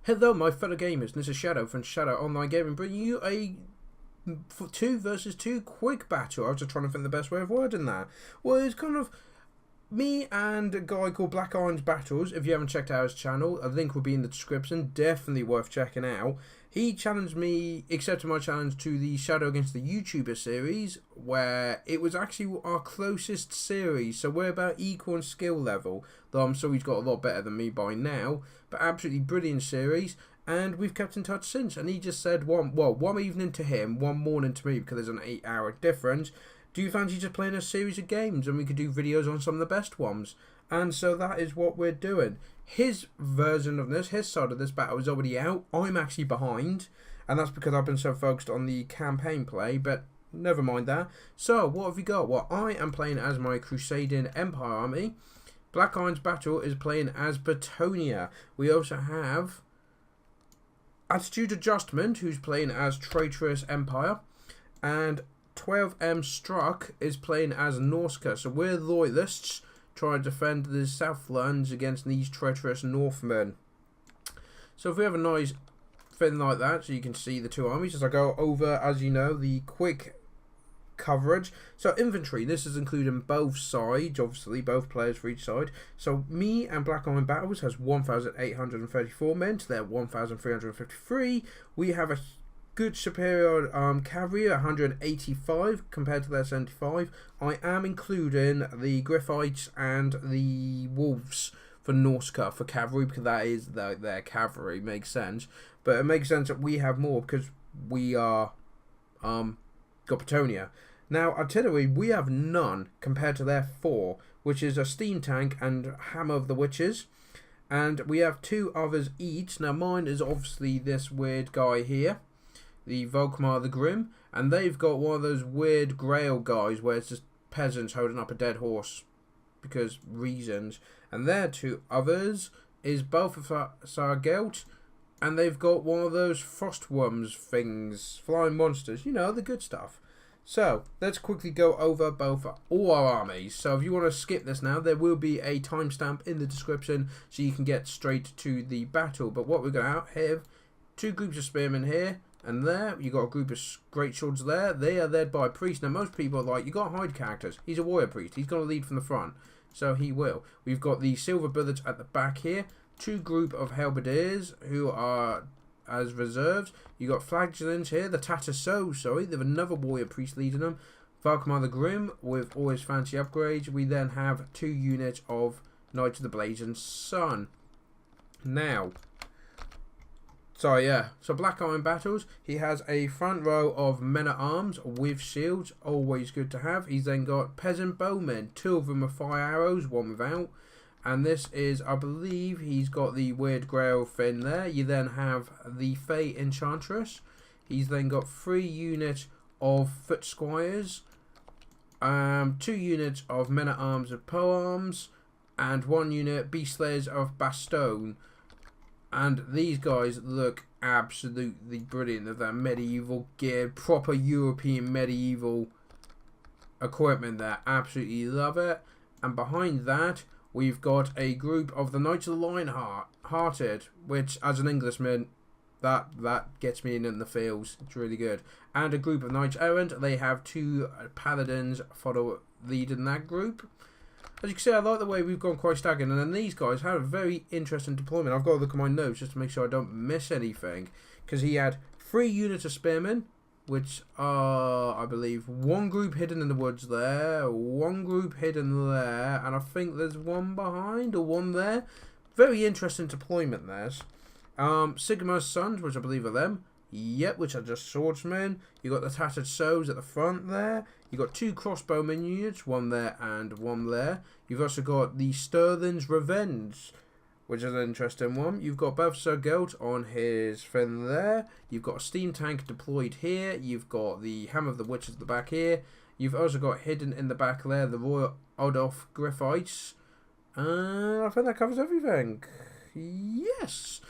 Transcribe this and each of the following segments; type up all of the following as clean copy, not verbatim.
Hello my fellow gamers, this is Shadow from Shadow Online Gaming, bringing you a 2 versus 2 quick battle. I was just trying to think the best way of wording that. Well, it's kind of me and a guy called Blackiron Battles. If you haven't checked out his channel, a link will be in the description, definitely worth checking out. He challenged me, accepted my challenge to the Shadow Against the YouTuber series, where it was actually our closest series, so we're about equal in skill level, though I'm sure he's got a lot better than me by now, but absolutely brilliant series, and we've kept in touch since, and he just said, one evening to him, one morning to me, because there's an 8-hour difference, do you fancy just playing a series of games, and we could do videos on some of the best ones? And so that is what we're doing. His version of this, his side of this battle is already out. I'm actually behind, and that's because I've been so focused on the campaign play, but never mind that. So, what have we got? Well, I am playing as my Crusading Empire army. Blackiron's Battle is playing as Batonia. We also have Attitude Adjustment, who's playing as Traitorous Empire, and 12M Struck is playing as Norska. So we're loyalists, trying to defend the Southlands against these treacherous Northmen. So if we have a nice thing like that, so you can see the two armies as I go over, as you know, the quick coverage. So infantry, this is including both sides, obviously both players for each side. So me and Blackiron Battles has 1,834 men to their 1,353. We have a good superior cavalry, 185 compared to their 75. I am including the Griffites and the Wolves for Norska for cavalry, because that is their cavalry, makes sense. But it makes sense that we have more because we are got Batonia. Now artillery, we have none compared to their 4, which is a steam tank and Hammer of the Witches. And we have 2 others each. Now mine is obviously this weird guy here, the Volkmar the Grim, and they've got one of those weird Grail guys where it's just peasants holding up a dead horse because reasons. And their 2 others is Balthasar Gelt, and they've got one of those frostworms things, flying monsters, you know, the good stuff. So let's quickly go over all our armies. So if you want to skip this now, there will be a timestamp in the description so you can get straight to the battle. But what we're going to have, 2 groups of spearmen here. And there, you got a group of great swords there. They are led by a priest. Now, most people are like, you got to hide characters. He's a warrior priest. He's going to lead from the front. So he will. We've got the silver bullets at the back here. 2 group of halberdiers who are as reserves. You got flagellants here. The Tatterso, sorry. They have another warrior priest leading them. Valkmar the Grim with all his fancy upgrades. We then have 2 units of Knights of the Blazing Sun. Now, so Blackiron Battles, he has a front row of men-at-arms with shields, always good to have. He's then got peasant bowmen, 2 of them with fire arrows, 1 without. And this is, I believe, he's got the weird Grail thing there. You then have the Fey Enchantress. He's then got 3 units of foot squires, 2 units of men-at-arms of polearms, and 1 unit beast slayers of Bastogne. And these guys look absolutely brilliant with that medieval gear, proper European medieval equipment there. Absolutely love it. And behind that, we've got a group of the Knights of the Lion-Hearted, which, as an Englishman, that gets me in the feels. It's really good. And a group of Knights Errant. They have 2 paladins leading that group. As you can see, I like the way we've gone quite staggering, and then these guys had a very interesting deployment. I've got to look at my notes just to make sure I don't miss anything, because he had 3 units of spearmen, which are, I believe, 1 group hidden in the woods there, 1 group hidden there, and I think there's 1 behind, or 1 there. Very interesting deployment there. Sigma's Sons, which I believe are them. Yep, which are just swordsmen. You got the Tattered Sows at the front there. You got 2 crossbowmen units, 1 there and 1 there. You've also got the Sterling's Revenge, which is an interesting one. You've got Balthasar Gelt on his thing there. You've got a steam tank deployed here. You've got the Hammer of the Witches at the back here. You've also got hidden in the back there the Royal Odolf Griffites. I think that covers everything. Yes.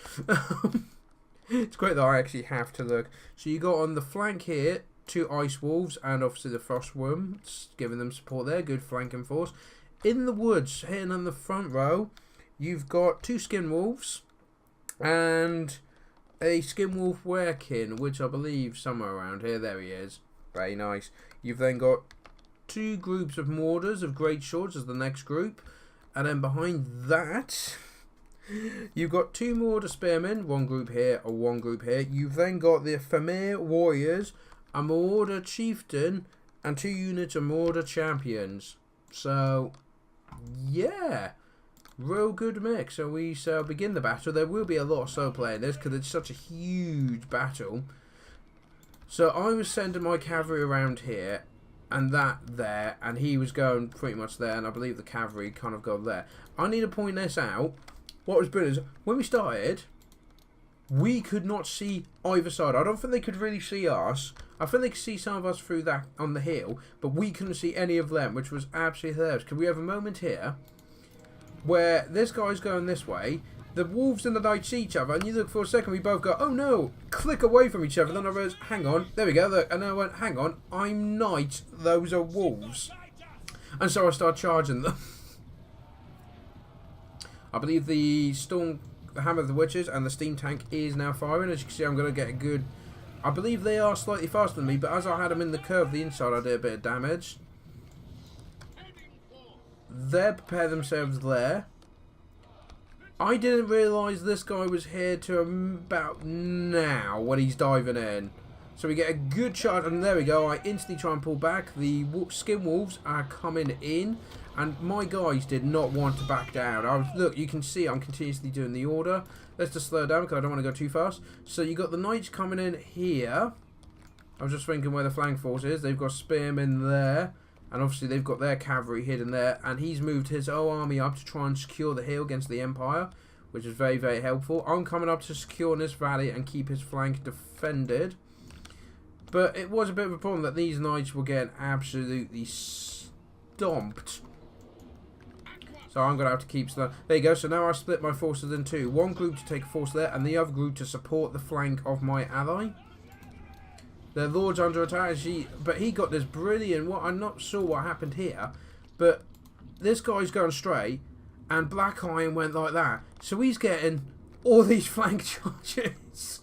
It's great that I actually have to look. So you got on the flank here 2 Ice Wolves and obviously the Frostworms, giving them support there. Good flanking force. In the woods, hitting on the front row, you've got 2 Skin Wolves and a Skinwolf Werekin, which I believe somewhere around here. There he is. Very nice. You've then got 2 groups of Mordors of Great Swords as the next group. And then behind that, you've got 2 Mordor Spearmen, 1 group here or 1 group here. You've then got the Famir Warriors, a Mordor Chieftain, and 2 units of Mordor Champions. So, yeah, real good mix. So we shall begin the battle. There will be a lot of slow play in this because it's such a huge battle. So I was sending my cavalry around here, and that there, and he was going pretty much there, and I believe the cavalry kind of go there. I need to point this out. What was brilliant is, when we started, we could not see either side. I don't think they could really see us. I think they could see some of us through that on the hill, but we couldn't see any of them, which was absolutely hilarious. Because we have a moment here where this guy's going this way, the wolves and the knights see each other, and you look for a second, we both go, oh no, click away from each other. Then I realised, hang on, there we go, look, and then I went, hang on, I'm knight, those are wolves. And so I started charging them. I believe the Hammer of the Witches and the steam tank is now firing. As you can see, I'm going to get a good, I believe they are slightly faster than me, but as I had them in the curve, the inside, I did a bit of damage. They prepare themselves there. I didn't realise this guy was here to about now when he's diving in. So we get a good shot, and there we go. I instantly try and pull back. The Skin Wolves are coming in, and my guys did not want to back down. Look, you can see I'm continuously doing the order. Let's just slow down because I don't want to go too fast. So you got the Knights coming in here. I was just thinking where the flank force is. They've got Spearmen there. And obviously they've got their cavalry hidden there. And he's moved his whole army up to try and secure the hill against the Empire, which is very, very helpful. I'm coming up to secure this valley and keep his flank defended. But it was a bit of a problem that these knights were getting absolutely stomped. So I'm going to have to keep... There you go. So now I split my forces in 2. One group to take a force there, and the other group to support the flank of my ally. Their lord's under attack, but he got this brilliant... I'm not sure what happened here, but this guy's going straight, and Blackiron went like that. So he's getting all these flank charges.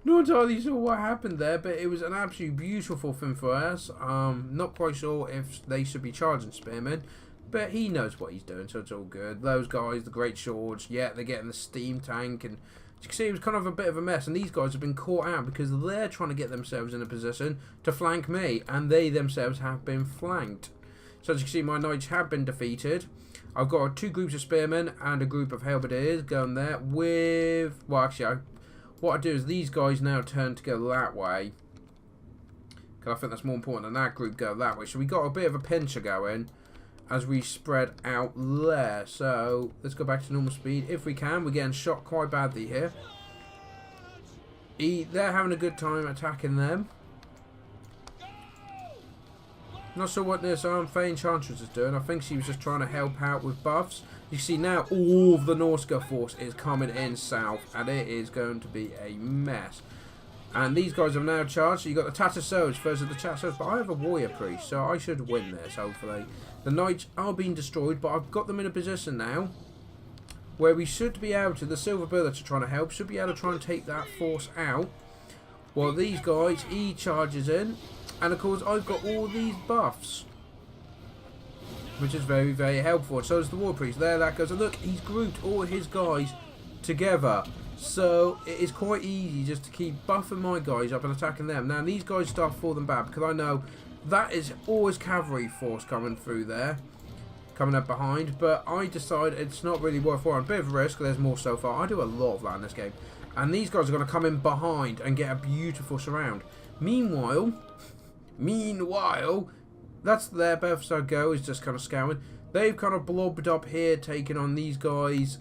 Not entirely sure what happened there, but it was an absolutely beautiful thing for us. Not quite sure if they should be charging Spearmen, but he knows what he's doing, so it's all good. Those guys, the Great Swords, yeah, they're getting the steam tank, and you can see it was kind of a bit of a mess, and these guys have been caught out because they're trying to get themselves in a position to flank me, and they themselves have been flanked. So as you can see, my knights have been defeated. I've got 2 groups of spearmen and a group of halberdiers going there with... Well, actually, what I do is these guys now turn to go that way, because I think that's more important than that group go that way. So we got a bit of a pincher going as we spread out there. So let's go back to normal speed if we can. We're getting shot quite badly here. They're having a good time attacking them. Not sure what this Fey Enchantress is doing. I think she was just trying to help out with buffs. You see now all of the Norska force is coming in south, and it is going to be a mess. And these guys have now charged. So you got the Tattersaurs versus the Tattersaurs, but I have a warrior priest, so I should win this, hopefully. The knights are being destroyed, but I've got them in a position now where we should be able to, the Silver Bullets are trying to help, should be able to try and take that force out. While these guys, he charges in, and of course I've got all these buffs, which is very, very helpful. So does the war priest. There that goes. And look, he's grouped all his guys together. So it is quite easy just to keep buffing my guys up and attacking them. Now these guys start falling back because I know that is always cavalry force coming through there, coming up behind. But I decide it's not really worthwhile. A bit of a risk. There's more so far. I do a lot of that in this game. And these guys are going to come in behind and get a beautiful surround. Meanwhile, that's their best so go is just kind of scouring. They've kind of blobbed up here, taking on these guys.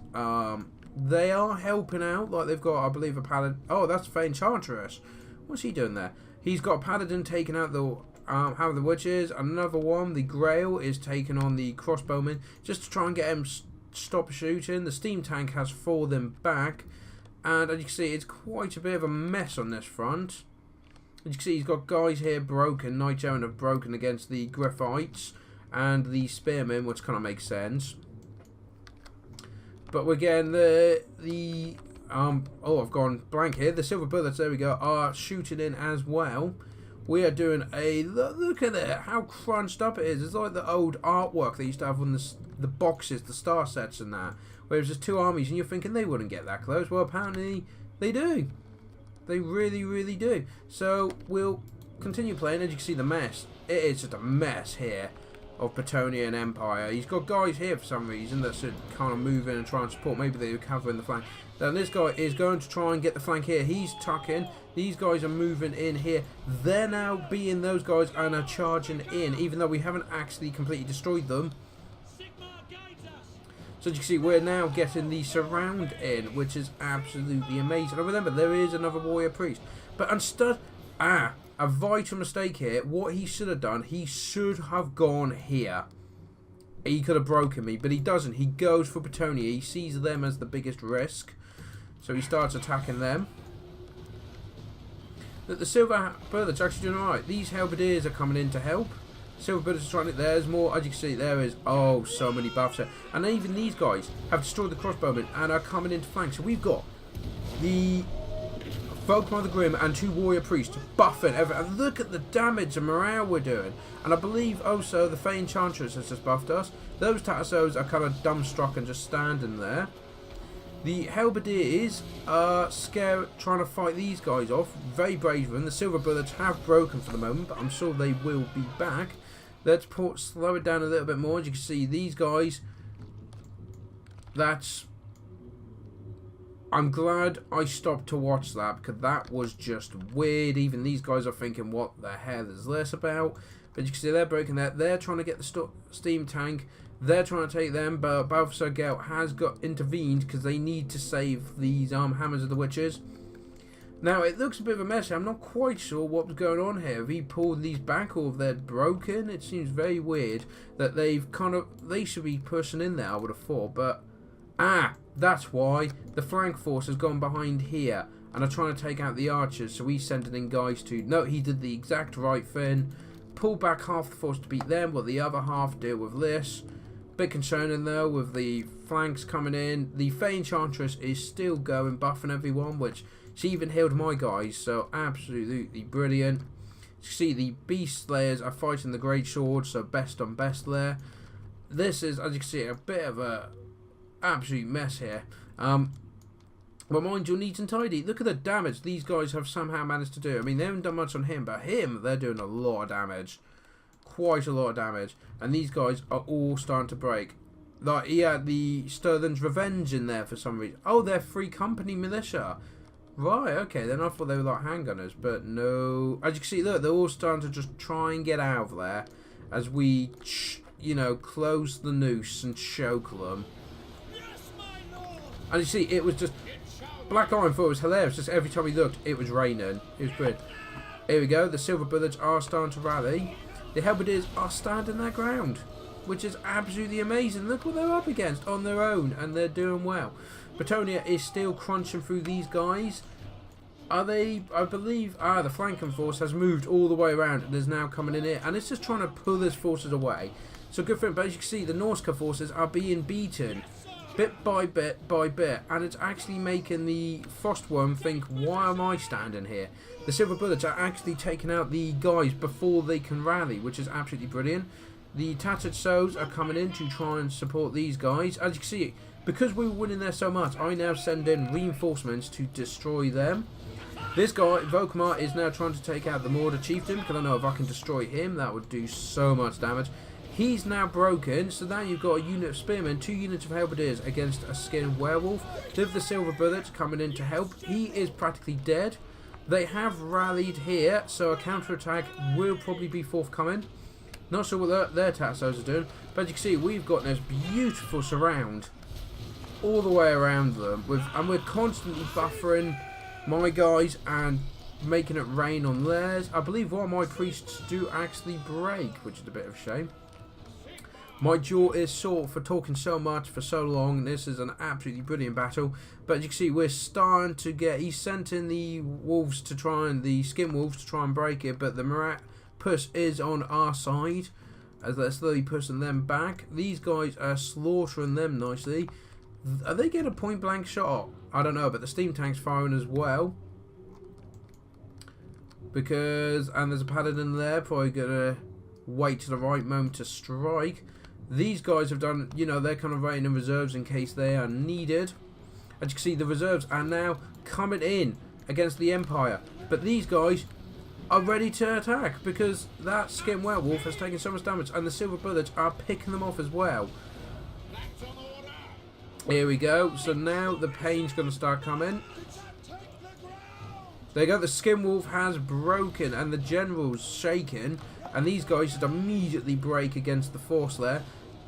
They are helping out. Like they've got, I believe, a paladin. Oh, that's Fey Enchantress. What's he doing there? He's got a paladin taking out the Hammer of the Witches. Another one, the Grail, is taking on the crossbowmen just to try and get him stop shooting. The steam tank has fallen back, and as you can see, it's quite a bit of a mess on this front. As you can see, he's got guys here broken. Knights Errant have broken against the Griffites and the Spearmen, which kind of makes sense. But we're getting the Oh, I've gone blank here. The silver bullets, there we go, are shooting in as well. We are doing a look at it, how crunched up it is. It's like the old artwork they used to have on the boxes, the star sets and that, where it was just two armies and you're thinking they wouldn't get that close. Well, apparently they do. They really, really do. So we'll continue playing. As you can see, the mess, it is just a mess here of Bretonnia and Empire. He's got guys here for some reason that should kind of move in and try and support. Maybe they're covering the flank. Then this guy is going to try and get the flank here. He's tucking. These guys are moving in here. They're now being those guys and are charging in, even though we haven't actually completely destroyed them. So as you can see, we're now getting the surround in, which is absolutely amazing. And remember, there is another warrior priest. But instead, a vital mistake here. What he should have done, he should have gone here. He could have broken me, but he doesn't. He goes for Bretonnia. He sees them as the biggest risk. So he starts attacking them. The silver bullets are actually doing alright. These halberdiers are coming in to help. Silver bullets are trying to... There's more. As you can see, there is... Oh, so many buffs there. And even these guys have destroyed the crossbowmen and are coming into flank. So we've got the Volkmar of the Grim and two warrior priests buffing everything. And look at the damage and morale we're doing. And I believe also the Fey Enchantress has just buffed us. Those Tattersos are kind of dumbstruck and just standing there. The halberdiers are scared, trying to fight these guys off. Very brave of them. The silver bullets have broken for the moment, but I'm sure they will be back. Let's slow it down a little bit more. As you can see, these guys, I'm glad I stopped to watch that, because that was just weird. Even these guys are thinking, what the hell is this about? But you can see they're breaking that. They're trying to get the steam tank. They're trying to take them, but Balthasar Gelt has got intervened because they need to save these hammers of the witches. Now, it looks a bit of a mess. I'm not quite sure what's going on here. Have he pulled these back or if they're broken? It seems very weird that they should be pushing in there, I would have thought. But, that's why the flank force has gone behind here and are trying to take out the archers. So he's sending in guys to... No, he did the exact right thing. Pull back half the force to beat them, while the other half deal with this. Bit concerning though with the flanks coming in. The Fey Enchantress is still going, buffing everyone, which she even healed my guys, so absolutely brilliant. You see the Beast Slayers are fighting the Great Sword, so best on best there. This is, as you can see, a bit of a absolute mess here. But mind you, neat and tidy. Look at the damage these guys have somehow managed to do. I mean, they haven't done much on him, but him, they're doing a lot of damage. Quite a lot of damage. And these guys are all starting to break. Like, he had the Sterling's Revenge in there for some reason. Oh, they're Free Company Militia. Right, okay, then I thought they were like handgunners, but no. As you can see, look, they're all starting to just try and get out of there as we, you know, close the noose and choke them. And you see, it was just... Blackiron thought it was hilarious. Just every time he looked, it was raining. It was good. Here we go. The silver bullets are starting to rally. The halberdiers are standing their ground, which is absolutely amazing. Look what they're up against on their own, and they're doing well. Bretonnia is still crunching through these guys. Are they? I believe. The flanking force has moved all the way around and is now coming in here, and it's just trying to pull his forces away. So good for him. But as you can see, the Norska forces are being beaten bit by bit by bit, and it's actually making the Frostworm think, why am I standing here? The silver bullets are actually taking out the guys before they can rally, which is absolutely brilliant. The tattered souls are coming in to try and support these guys. As you can see, because we were winning there so much, I now send in reinforcements to destroy them. This guy, Volkmar, is now trying to take out the Mordor Chieftain, because I know if I can destroy him, that would do so much damage. He's now broken, so now you've got a unit of spearmen, 2 units of halberdiers against a skinned werewolf. With the silver bullets coming in to help, he is practically dead. They have rallied here, so a counterattack will probably be forthcoming. Not sure what their Tatsos are doing, but as you can see, we've got this beautiful surround all the way around them, and we're constantly buffering my guys and making it rain on theirs. I believe one of my priests do actually break, which is a bit of a shame. My jaw is sore for talking so much for so long. This is an absolutely brilliant battle. But as you can see, we're starting to get... He's sent in the wolves to try and... The skin wolves to try and break it. But the Marat push is on our side, as they're slowly pushing them back. These guys are slaughtering them nicely. Are they getting a point blank shot? I don't know, but the steam tank's firing as well. Because, and there's a paladin there, probably gonna wait to the right moment to strike. These guys have done, you know, they're kind of waiting in reserves in case they are needed. As you can see, the reserves are now coming in against the Empire. But these guys are ready to attack because that skin werewolf has taken so much damage and the silver bullets are picking them off as well. Here we go. So now the pain's going to start coming. There you go. The skin wolf has broken and the general's shaken. And these guys just immediately break against the force there.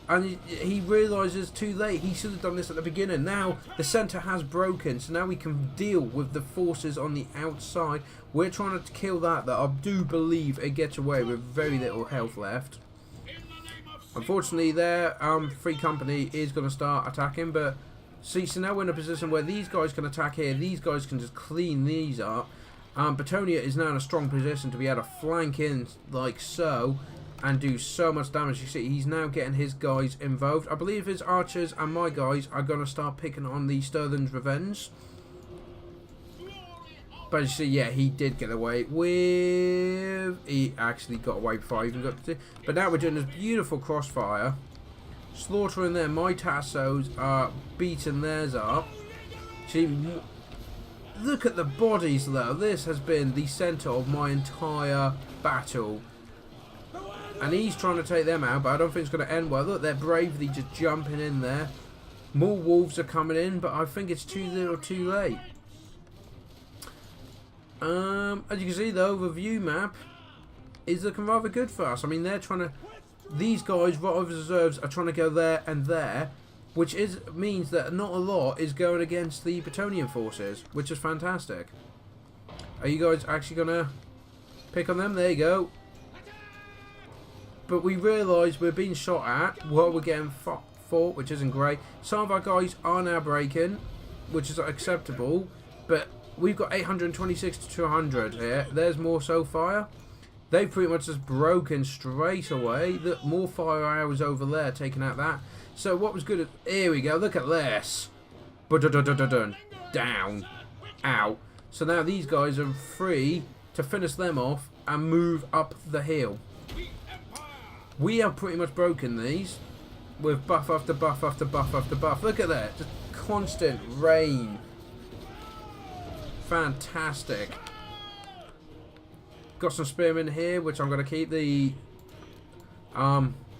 And he realises too late. He should have done this at the beginning. Now the centre has broken. So now we can deal with the forces on the outside. We're trying to kill that I do believe it gets away with very little health left. Unfortunately, their free company is going to start attacking. But see, so now we're in a position where these guys can attack here. These guys can just clean these up. Batonia is now in a strong position to be able to flank in like so and do so much damage. You see, he's now getting his guys involved. I believe his archers and my guys are going to start picking on the Sterling's Revenge. But you see, yeah, he did get away with... He actually got away before I even got to... But now we're doing this beautiful crossfire. Slaughtering them. My Tassos are beating theirs up. See, look at the bodies though. This has been the centre of my entire battle. And he's trying to take them out, but I don't think it's going to end well. Look, they're bravely just jumping in there. More wolves are coming in, but I think it's too little too late. As you can see though, the view map is looking rather good for us. I mean, they're trying to... These guys, right over reserves, are trying to go there and there. Which means that not a lot is going against the Batonian forces, which is fantastic. Are you guys actually going to pick on them? There you go. But we realise we're being shot at while we're getting fought, which isn't great. Some of our guys are now breaking, which is acceptable. But we've got 826 to 200 here. There's more so fire. They've pretty much just broken straight away. Look, more fire arrows over there, taking out that. So what was good at... Here we go, look at this. Down. Out. So now these guys are free to finish them off and move up the hill. We have pretty much broken these with buff after buff after buff after buff. Look at that. Just constant rain. Fantastic. Got some spearmen here, which I'm going to keep. The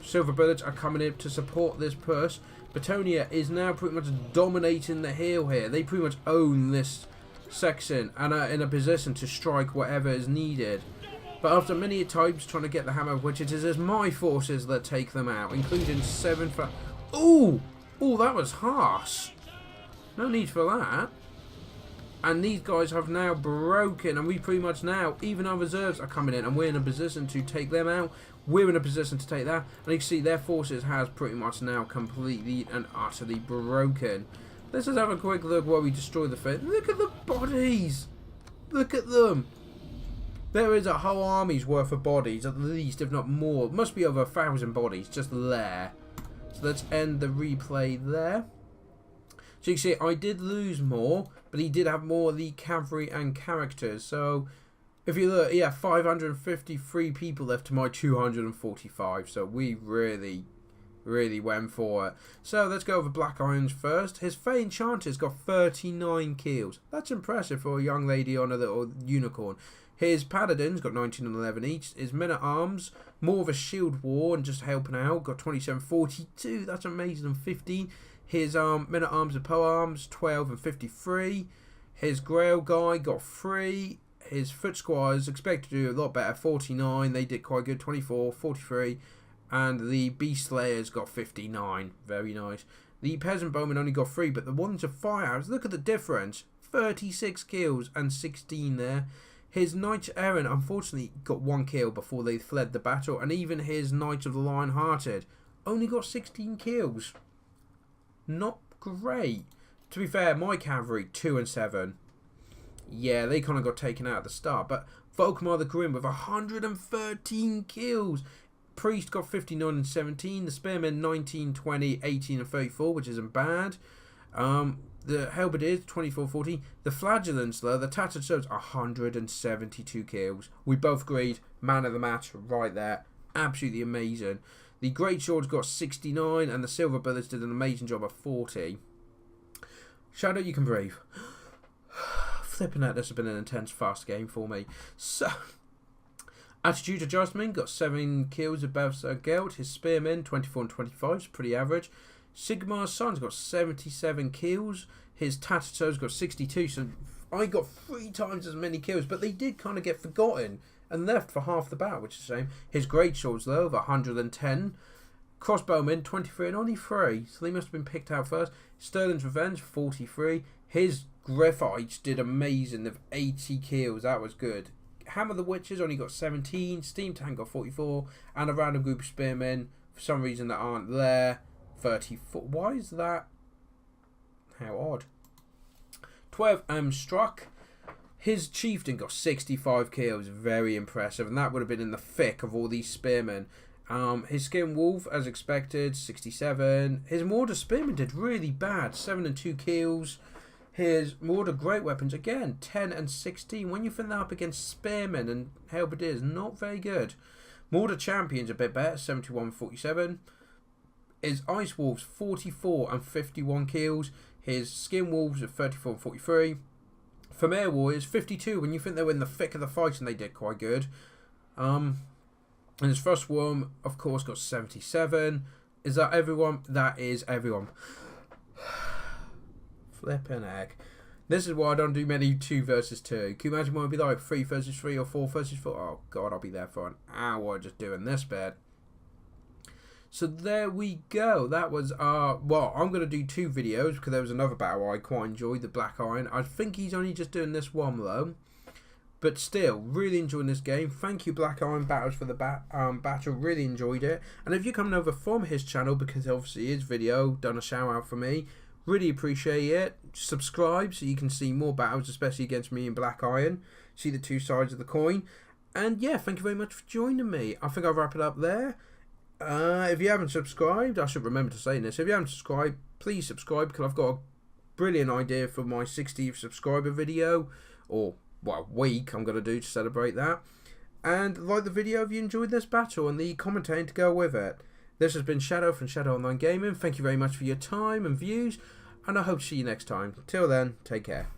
silver bullets are coming in to support this push. Batonia is now pretty much dominating the hill here. They pretty much own this section and are in a position to strike whatever is needed. But after many times trying to get the hammer, which it is my forces that take them out, including 7 for... Ooh! Ooh, that was harsh. No need for that. And these guys have now broken, and we pretty much now, even our reserves are coming in, and we're in a position to take them out. We're in a position to take that. And you can see their forces has pretty much now completely and utterly broken. Let's just have a quick look while we destroy the fence. Look at the bodies! Look at them! There is a whole army's worth of bodies, at least, if not more. It must be over 1,000 bodies, just there. So let's end the replay there. So you can see, I did lose more, but he did have more of the cavalry and characters. So, if you look, yeah, 553 people left to my 245. So we really went for it. So let's go over Blackirons first. His Fey Enchanter's got 39 kills. That's impressive for a young lady on a little unicorn. His Paladin's got 19 and 11 each. His Men-at-Arms, more of a shield war and just helping out, got 27, 42. That's amazing, and 15. His Men-at-Arms and Polearms, 12 and 53. His Grail guy got 3. His Foot Squires expected to do a lot better, 49. They did quite good, 24, 43. And the Beast Slayers got 59. Very nice. The Peasant Bowmen only got 3, but the ones of Firehouse, look at the difference. 36 kills and 16 there. His Knights Errant unfortunately got 1 kill before they fled the battle. And even his Knights of the Lion-Hearted only got 16 kills. Not great. To be fair, my cavalry, 2 and 7. Yeah, they kind of got taken out at the start. But Volkmar the Grim with 113 kills. Priest got 59 and 17. The Spearmen 19, 20, 18 and 34, which isn't bad. The Halberdiers, 2440. The Flagellants, though, the Tattered Swords, 172 kills. We both agreed, man of the match right there. Absolutely amazing. The Great Swords got 69, and the Silver Bullets did an amazing job of 40. Shadow, you can breathe. Flipping out, this has been an intense, fast game for me. So, Attitude Adjustment got 7 kills of Berserker Geld. His Spearmen, 24 and 25, is pretty average. Sigmar's Son's got 77 kills. His Tattered Swords got 62, so I got 3 times as many kills, but they did kind of get forgotten and left for half the battle, which is a shame. His Great Swords, though, of 110. Crossbowmen, 23 and only 3, so they must have been picked out first. Sterling's Revenge, 43. His Griffites did amazing, of 80 kills, that was good. Hammer the Witches only got 17. Steam Tank got 44. And a random group of Spearmen, for some reason that aren't there, 34. Why is that? How odd. 12 Struck. His Chieftain got 65 kills. Very impressive. And that would have been in the thick of all these Spearmen. His Skin Wolf, as expected, 67. His Mortar Spearman did really bad. 7 and 2 kills. His Mortar Great Weapons, again, 10 and 16. When you think that up against Spearmen and Halberdiers, not very good. Mortar Champions a bit better, 71 and 47. His Ice Wolves, 44 and 51 kills. His Skin Wolves at 34 and 43. Famere Warriors, 52. When you think they were in the thick of the fight, and they did quite good. And his First Worm, of course, got 77. Is that everyone? That is everyone. Flippin' heck. This is why I don't do many 2 versus 2. Can you imagine what it would be like 3 versus 3 or 4 versus 4? Oh, God, I'll be there for an hour just doing this bit. So there we go. That was well, I'm going to do 2 videos because there was another battle I quite enjoyed, the Blackiron. I think he's only just doing this one though. But still, really enjoying this game. Thank you, Blackiron Battles, for the battle. Really enjoyed it. And if you're coming over from his channel, because obviously his video done a shout out for me, really appreciate it. Subscribe so you can see more battles, especially against me and Blackiron. See the 2 sides of the coin. And yeah, thank you very much for joining me. I think I'll wrap it up there. If you haven't subscribed, I should remember to say this. If you haven't subscribed, please subscribe, because I've got a brilliant idea for my 60th subscriber video, or well, week I'm going to do to celebrate that. And like the video if you enjoyed this battle and the commentating to go with it. This has been Shadow from Shadow Online Gaming. Thank you very much for your time and views, and I hope to see you next time. Till then, take care.